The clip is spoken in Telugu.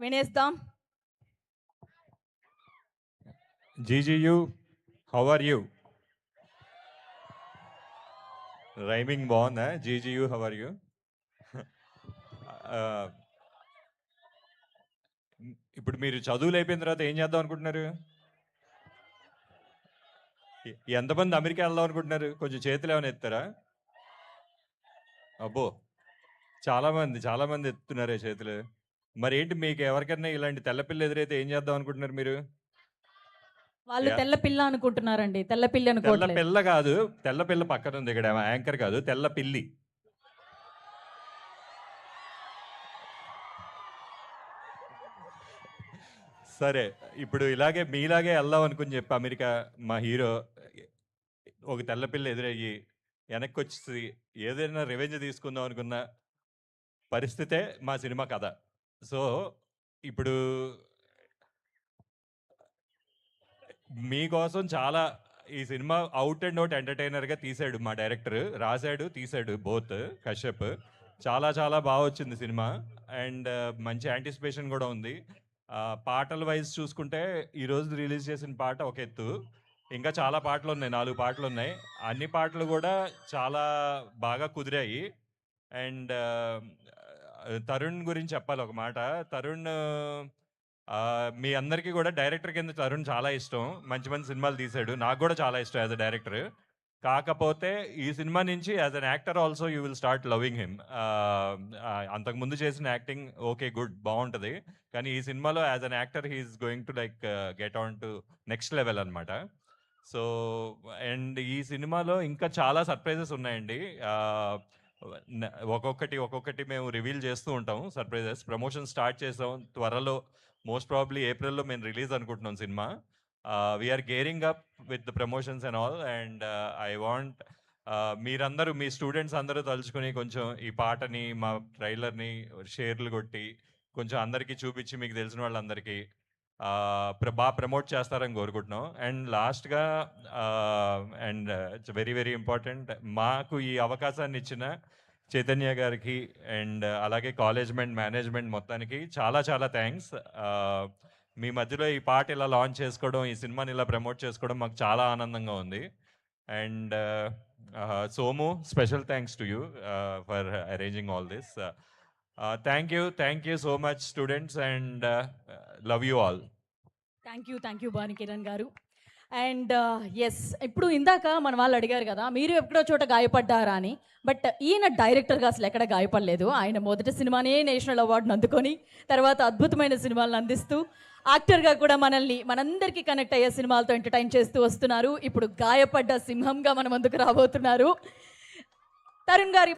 వినేస్తాం. GGU, how are you? Rhyming బాగుందా? GGU, how are you? ఇప్పుడు మీరు చదువులు అయిపోయిన తర్వాత ఏం చేద్దాం అనుకుంటున్నారు? ఎంతమంది అమెరికా వెళ్దాం అనుకుంటున్నారు? కొంచెం చేతులు ఏమైనా ఎత్తారా? అబ్బో, చాలా మంది ఎత్తున్నారే చేతులు. మరి ఏంటి, మీకు ఎవరికైనా ఇలాంటి తెల్లపిల్ల ఎదురైతే ఏం చేద్దాం అనుకుంటున్నారు మీరు? వాళ్ళు తెల్ల పిల్ల అనుకుంటున్నారండి. తెల్ల పిల్లి తెల్ల అనుకోవట్లేదు. పిల్ల కాదు, తెల్ల పిల్ల పక్కన ఉంది ఇక్కడ, యాంకర్ కాదు, తెల్ల పిల్లి. సరే, ఇప్పుడు ఇలాగే మీలాగే వెళ్దాం అనుకుని చెప్పి అమెరికా మా హీరో ఒక తెల్లపిల్ల ఎదురయ్యి వెనక్కి వచ్చి ఏదైనా రివెంజ్ తీసుకుందాం అనుకున్న పరిస్థితే మా సినిమా కథ. సో ఇప్పుడు మీకోసం చాలా ఈ సినిమా అవుట్ అండ్ అవుట్ ఎంటర్టైనర్గా తీశాడు మా డైరెక్టర్, రాశాడు తీశాడు బోత్ కశ్యప్. చాలా చాలా బాగా వచ్చింది సినిమా అండ్ మంచి యాంటిసిపేషన్ కూడా ఉంది. పాటల వైజ్ చూసుకుంటే ఈరోజు రిలీజ్ చేసిన పాట ఒక ఎత్తు, ఇంకా చాలా పాటలు ఉన్నాయి, 4 పాటలు ఉన్నాయి. అన్ని పాటలు కూడా చాలా బాగా కుదిరాయి. అండ్ తరుణ్ గురించి చెప్పాలి ఒక మాట. తరుణ్ మీ అందరికీ కూడా డైరెక్టర్ కింద తరుణ్ చాలా ఇష్టం, మంచి మంచి సినిమాలు తీశాడు, నాకు కూడా చాలా ఇష్టం యాజ్ అ డైరెక్టర్. కాకపోతే ఈ సినిమా నుంచి as an actor also you will start loving him. అంతకుముందు చేసిన యాక్టింగ్ ఓకే గుడ్ బాగుంటుంది, కానీ ఈ సినిమాలో as an actor he's going to like get on to next level అనమాట. సో అండ్ ఈ సినిమాలో ఇంకా చాలా సర్ప్రైజెస్ ఉన్నాయండి. ఒక్కొక్కటి మేము రివీల్ చేస్తూ ఉంటాం సర్ప్రైజెస్. ప్రమోషన్ స్టార్ట్ చేసాం, త్వరలో మోస్ట్ ప్రాబబ్లీ ఏప్రిల్లో మేము రిలీజ్ అనుకుంటున్నాం cinema. We're gearing up with the promotions and all. And I want మీరందరూ, మీ స్టూడెంట్స్ అందరూ తలుచుకొని కొంచెం ఈ పాటని, మా ట్రైలర్ని షేర్లు కొట్టి కొంచెం అందరికీ చూపించి మీకు తెలిసిన వాళ్ళందరికీ బాగా ప్రమోట్ చేస్తారని కోరుకుంటున్నాం. అండ్ లాస్ట్గా and it's very very important, మాకు ఈ అవకాశాన్ని ఇచ్చిన చైతన్య గారికి అండ్ అలాగే కాలేజ్ మేనేజ్మెంట్ మొత్తానికి చాలా చాలా థ్యాంక్స్. మీ మధ్యలో ఈ పాట ఇలా లాంచ్ చేసుకోవడం, ఈ సినిమాని ఇలా ప్రమోట్ చేసుకోవడం మాకు చాలా ఆనందంగా ఉంది. And Somu, special thanks to you for arranging all this. Thank you so much students and love you all. Thank you Bhanukiran గారు. అండ్ ఎస్, ఇప్పుడు ఇందాక మన వాళ్ళు అడిగారు కదా మీరు ఎక్కడో చోట గాయపడ్డారా అని. బట్ ఈయన డైరెక్టర్గా అసలు ఎక్కడ గాయపడలేదు. ఆయన మొదటి సినిమానే నేషనల్ అవార్డును అందుకొని తర్వాత అద్భుతమైన సినిమాలను అందిస్తూ యాక్టర్గా కూడా మనందరికీ కనెక్ట్ అయ్యే సినిమాలతో ఎంటర్టైన్ చేస్తూ వస్తున్నారు. ఇప్పుడు గాయపడ్డ సింహంగా మన ముందుకు రాబోతున్నారు తరుణ్ గారి.